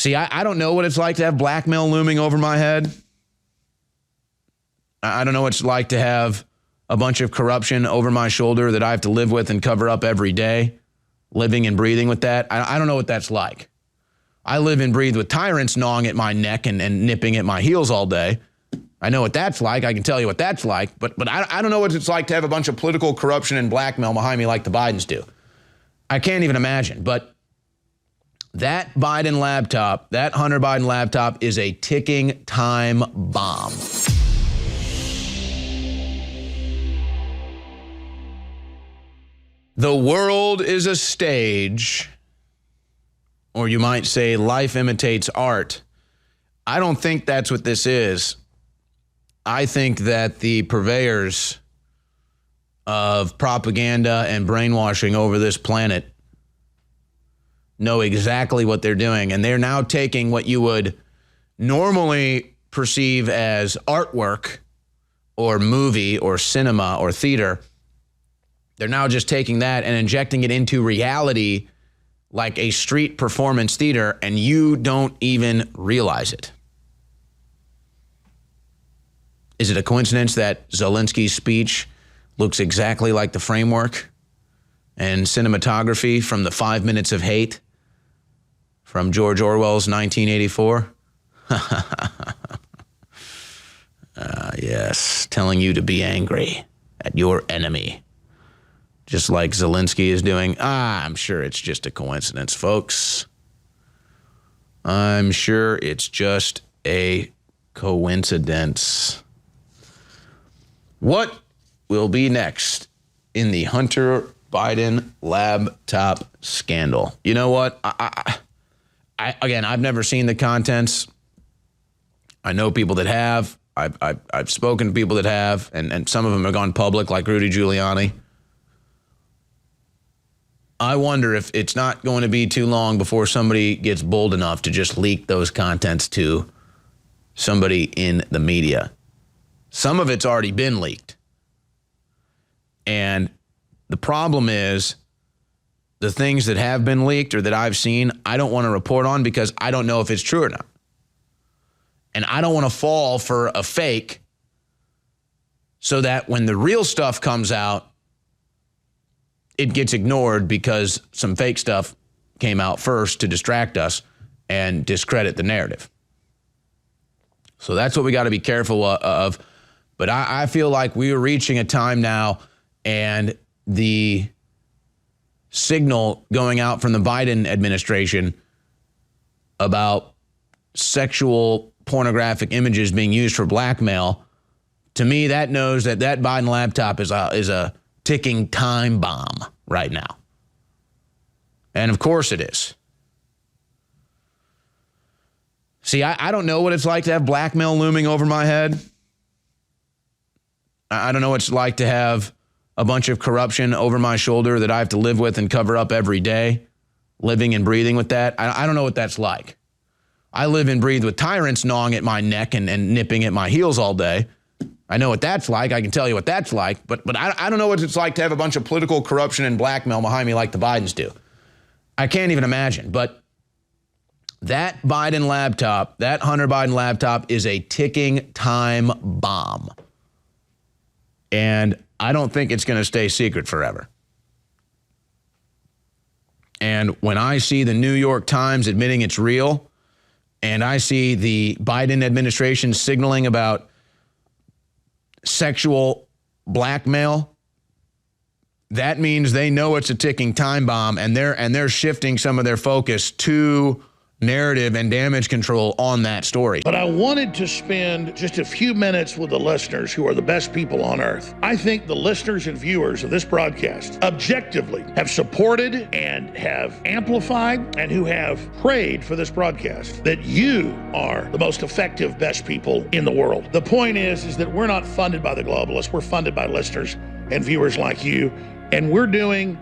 See, I don't know what it's like to have blackmail looming over my head. I don't know what it's like to have a bunch of corruption over my shoulder that I have to live with and cover up every day, living and breathing with that. I don't know what that's like. I live and breathe with tyrants gnawing at my neck and nipping at my heels all day. I know what that's like. I can tell you what that's like. But I don't know what it's like to have a bunch of political corruption and blackmail behind me like the Bidens do. I can't even imagine. But that Biden laptop, that Hunter Biden laptop, is a ticking time bomb. The world is a stage, or you might say life imitates art. I don't think that's what this is. I think that the purveyors of propaganda and brainwashing over this planet know exactly what they're doing, and they're now taking what you would normally perceive as artwork or movie or cinema or theater. They're now just taking that and injecting it into reality like a street performance theater, and you don't even realize it. Is it a coincidence that Zelensky's speech looks exactly like the framework and cinematography from the 5 Minutes of Hate from George Orwell's 1984? Yes, telling you to be angry at your enemy, just like Zelensky is doing. I'm sure it's just a coincidence, folks. I'm sure it's just a coincidence. What will be next in the Hunter Biden laptop scandal? You know what? Again, I've never seen the contents. I know people that have. I've spoken to people that have, and some of them have gone public, like Rudy Giuliani. I wonder if it's not going to be too long before somebody gets bold enough to just leak those contents to somebody in the media. Some of it's already been leaked. And the problem is the things that have been leaked or that I've seen, I don't want to report on because I don't know if it's true or not. And I don't want to fall for a fake so that when the real stuff comes out, it gets ignored because some fake stuff came out first to distract us and discredit the narrative. So that's what we got to be careful of. But I feel like we are reaching a time now, and the signal going out from the Biden administration about sexual pornographic images being used for blackmail, to me, that knows that that Biden laptop is a ticking time bomb right now. And of course it is. See, I don't know what it's like to have blackmail looming over my head. I don't know what it's like to have a bunch of corruption over my shoulder that I have to live with and cover up every day, living and breathing with that. I don't know what that's like. I live and breathe with tyrants gnawing at my neck and nipping at my heels all day. I know what that's like. I can tell you what that's like. But I don't know what it's like to have a bunch of political corruption and blackmail behind me like the Bidens do. I can't even imagine. But that Biden laptop, that Hunter Biden laptop, is a ticking time bomb. And I don't think it's going to stay secret forever. And when I see the New York Times admitting it's real, and I see the Biden administration signaling about sexual blackmail, that means they know it's a ticking time bomb, and they're shifting some of their focus to narrative and damage control on that story. But I wanted to spend just a few minutes with the listeners who are the best people on earth. I think the listeners and viewers of this broadcast objectively have supported and have amplified and who have prayed for this broadcast, that you are the most effective, best people in the world. The point is that we're not funded by the globalists. We're funded by listeners and viewers like you. And we're doing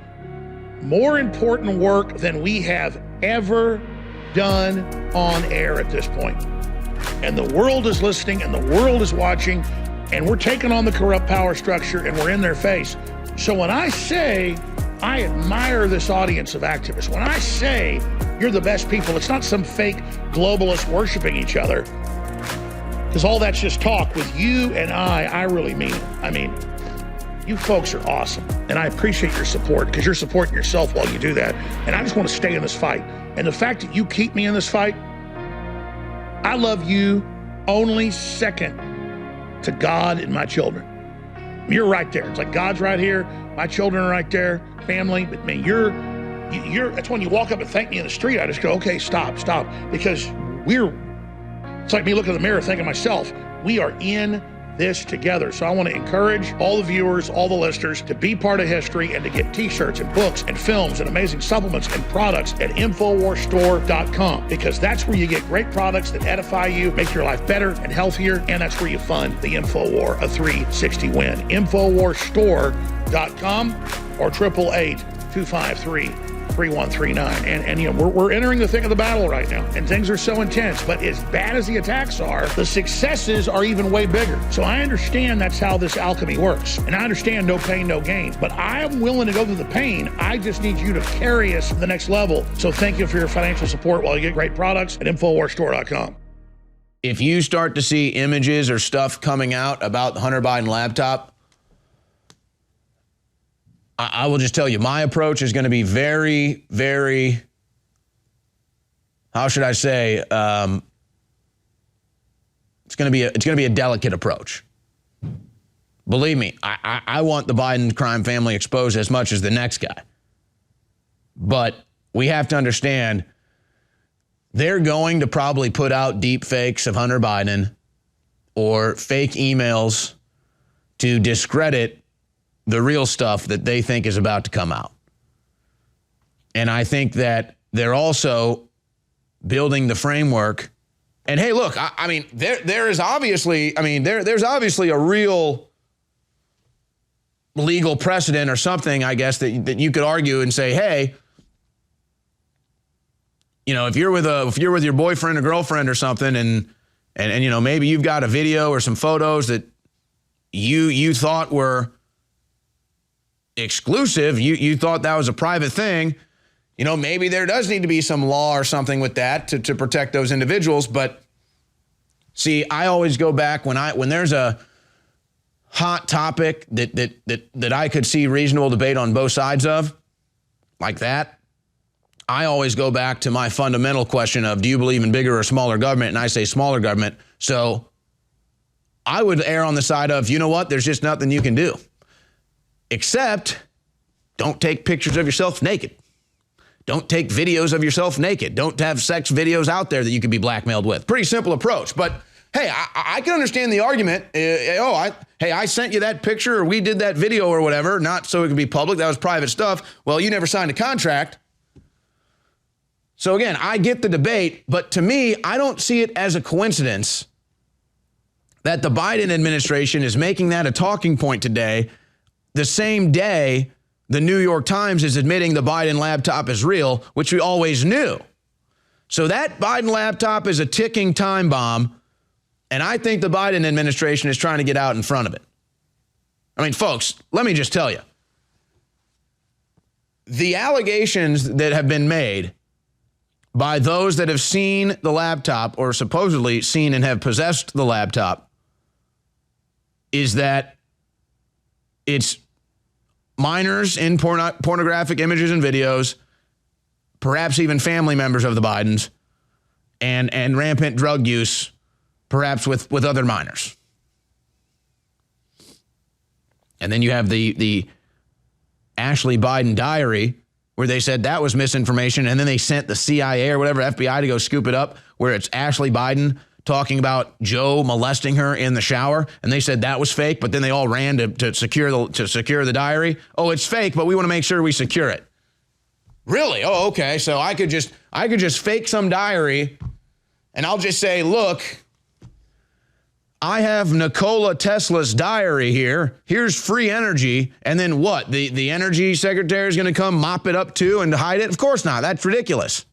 more important work than we have ever done on air at this point. And the world is listening and the world is watching, and we're taking on the corrupt power structure and we're in their face. So when I say I admire this audience of activists, when I say you're the best people. It's not some fake globalists worshiping each other, because all that's just talk. With you and I really mean it. I mean, you folks are awesome, and I appreciate your support, because you're supporting yourself while you do that. And I just want to stay in this fight. And the fact that you keep me in this fight, I love you only second to God and my children. You're right there. It's like God's right here, my children are right there, family. But man, you're that's when you walk up and thank me in the street, I just go, okay, stop, because it's like me looking in the mirror thinking myself, we are in this together. So I want to encourage all the viewers, all the listeners, to be part of history and to get t-shirts and books and films and amazing supplements and products at InfoWarsStore.com, because that's where you get great products that edify you, make your life better and healthier, and that's where you fund the InfoWar, a 360 win. InfoWarsStore.com or 888-253-3139. And you know, we're entering the thick of the battle right now, and things are so intense. But as bad as the attacks are, the successes are even way bigger. So I understand that's how this alchemy works, and I understand no pain, no gain. But I am willing to go through the pain. I just need you to carry us to the next level. So thank you for your financial support while you get great products at InfoWarsStore.com. If you start to see images or stuff coming out about the Hunter Biden laptop, I will just tell you, my approach is going to be very, very, how should I say, it's going to be a delicate approach. Believe me, I want the Biden crime family exposed as much as the next guy. But we have to understand, they're going to probably put out deep fakes of Hunter Biden or fake emails to discredit the real stuff that they think is about to come out. And I think that they're also building the framework. And hey, look, I mean, there's obviously a real legal precedent or something, I guess, that you could argue and say, hey, you know, if you're with your boyfriend or girlfriend or something, and you know, maybe you've got a video or some photos that you thought were exclusive, you thought that was a private thing, you know, maybe there does need to be some law or something with that to protect those individuals. But see, I always go back when there's a hot topic that I could see reasonable debate on both sides of, like that, I always go back to my fundamental question of, do you believe in bigger or smaller government? And I say smaller government. So I would err on the side of, you know what, there's just nothing you can do. Except, don't take pictures of yourself naked. Don't take videos of yourself naked. Don't have sex videos out there that you could be blackmailed with. Pretty simple approach. But hey, I can understand the argument. I sent you that picture, or we did that video or whatever, not so it could be public. That was private stuff. Well, you never signed a contract. So again, I get the debate, but to me, I don't see it as a coincidence that the Biden administration is making that a talking point today, the same day the New York Times is admitting the Biden laptop is real, which we always knew. So that Biden laptop is a ticking time bomb, and I think the Biden administration is trying to get out in front of it. I mean, folks, let me just tell you, the allegations that have been made by those that have seen the laptop, or supposedly seen and have possessed the laptop, is that it's minors in pornographic images and videos, perhaps even family members of the Bidens, and rampant drug use, perhaps with other minors. And then you have the Ashley Biden diary, where they said that was misinformation, and then they sent the CIA or whatever, FBI, to go scoop it up, where it's Ashley Biden talking about Joe molesting her in the shower, and they said that was fake, but then they all ran to secure the diary. Oh, it's fake, but we want to make sure we secure it. Really? Oh, okay. So I could just fake some diary, and I'll just say, look, I have Nikola Tesla's diary here. Here's free energy. And then what? The energy secretary is going to come mop it up too and hide it? Of course not. That's ridiculous.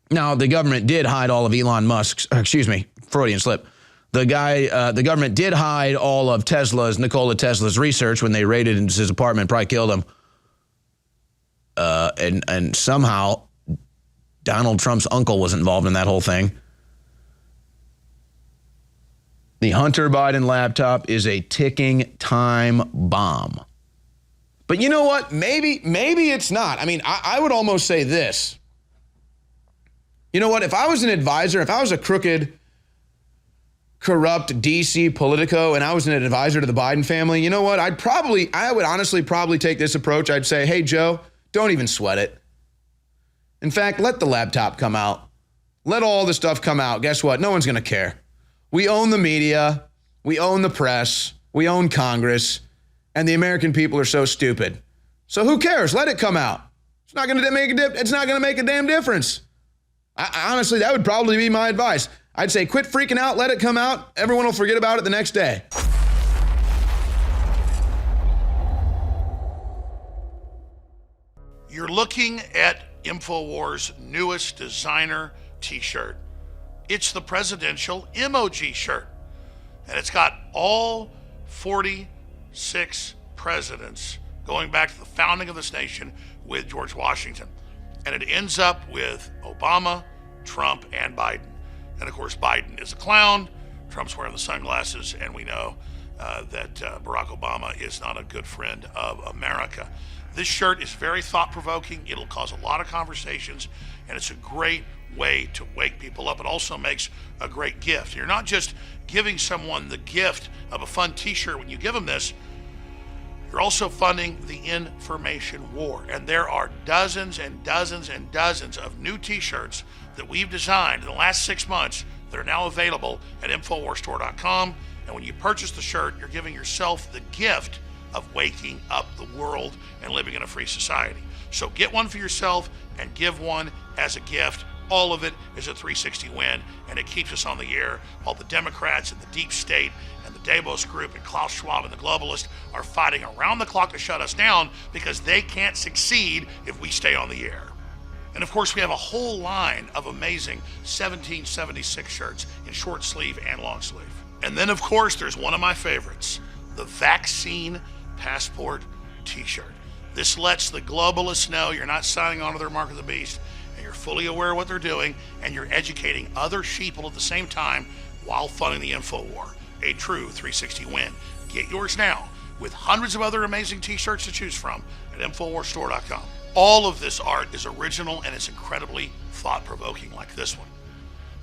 Now, the government did hide all of Elon Musk's, Freudian slip. The government did hide all of Nikola Tesla's research when they raided into his apartment, probably killed him. and somehow Donald Trump's uncle was involved in that whole thing. The Hunter Biden laptop is a ticking time bomb. But you know what? Maybe it's not. I mean, I would almost say this. You know what? If I was an advisor, if I was a crooked, corrupt DC Politico and I was an advisor to the Biden family, you know what? I would honestly probably take this approach. I'd say, hey, Joe, don't even sweat it. In fact, let the laptop come out. Let all the stuff come out. Guess what? No one's going to care. We own the media. We own the press. We own Congress. And the American people are so stupid. So who cares? Let it come out. It's not going to make it's not going to make a damn difference. Honestly, that would probably be my advice. I'd say quit freaking out, let it come out. Everyone will forget about it the next day. You're looking at InfoWars' newest designer t-shirt. It's the presidential emoji shirt. And it's got all 46 presidents going back to the founding of this nation with George Washington. And it ends up with Obama, Trump, and Biden. And of course, Biden is a clown. Trump's wearing the sunglasses, and we know that Barack Obama is not a good friend of America. This shirt is very thought-provoking. It'll cause a lot of conversations, and it's a great way to wake people up. It also makes a great gift. You're not just giving someone the gift of a fun t-shirt when you give them this. You're also funding the information war. And there are dozens and dozens and dozens of new t-shirts that we've designed in the last 6 months that are now available at InfoWarsStore.com. And when you purchase the shirt, you're giving yourself the gift of waking up the world and living in a free society. So get one for yourself and give one as a gift. All of it is a 360 win, and it keeps us on the air while the Democrats and the deep state and the Davos Group and Klaus Schwab and the globalists are fighting around the clock to shut us down because they can't succeed if we stay on the air. And of course, we have a whole line of amazing 1776 shirts in short sleeve and long sleeve. And then, of course, there's one of my favorites, the Vaccine Passport t-shirt. This lets the globalists know you're not signing on to their mark of the beast, and you're fully aware of what they're doing, and you're educating other sheeple at the same time while funding the info war. A true 360 win. Get yours now with hundreds of other amazing t-shirts to choose from at InfoWarsStore.com. All of this art is original and it's incredibly thought-provoking, like this one.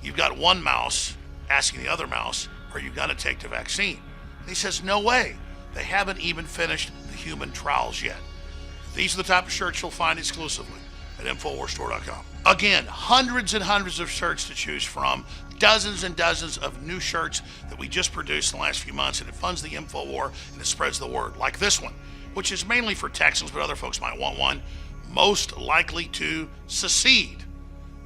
You've got one mouse asking the other mouse, are you going to take the vaccine? And he says, no way. They haven't even finished the human trials yet. These are the type of shirts you'll find exclusively at InfoWarsStore.com. Again, hundreds and hundreds of shirts to choose from, dozens and dozens of new shirts that we just produced in the last few months, and it funds the info war and it spreads the word. Like this one, which is mainly for Texans, but other folks might want one. Most likely to secede.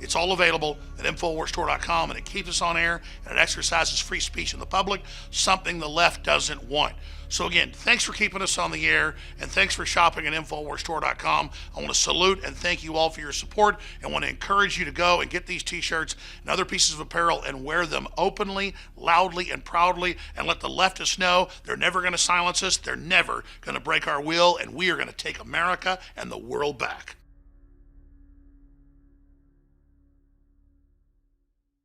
It's all available at InfoWarsStore.com, and it keeps us on air, and it exercises free speech in the public, something the left doesn't want. So again, thanks for keeping us on the air, and thanks for shopping at InfoWarsStore.com. I want to salute and thank you all for your support, and want to encourage you to go and get these t-shirts and other pieces of apparel and wear them openly, loudly, and proudly, and let the leftists know they're never going to silence us, they're never going to break our will, and we are going to take America and the world back.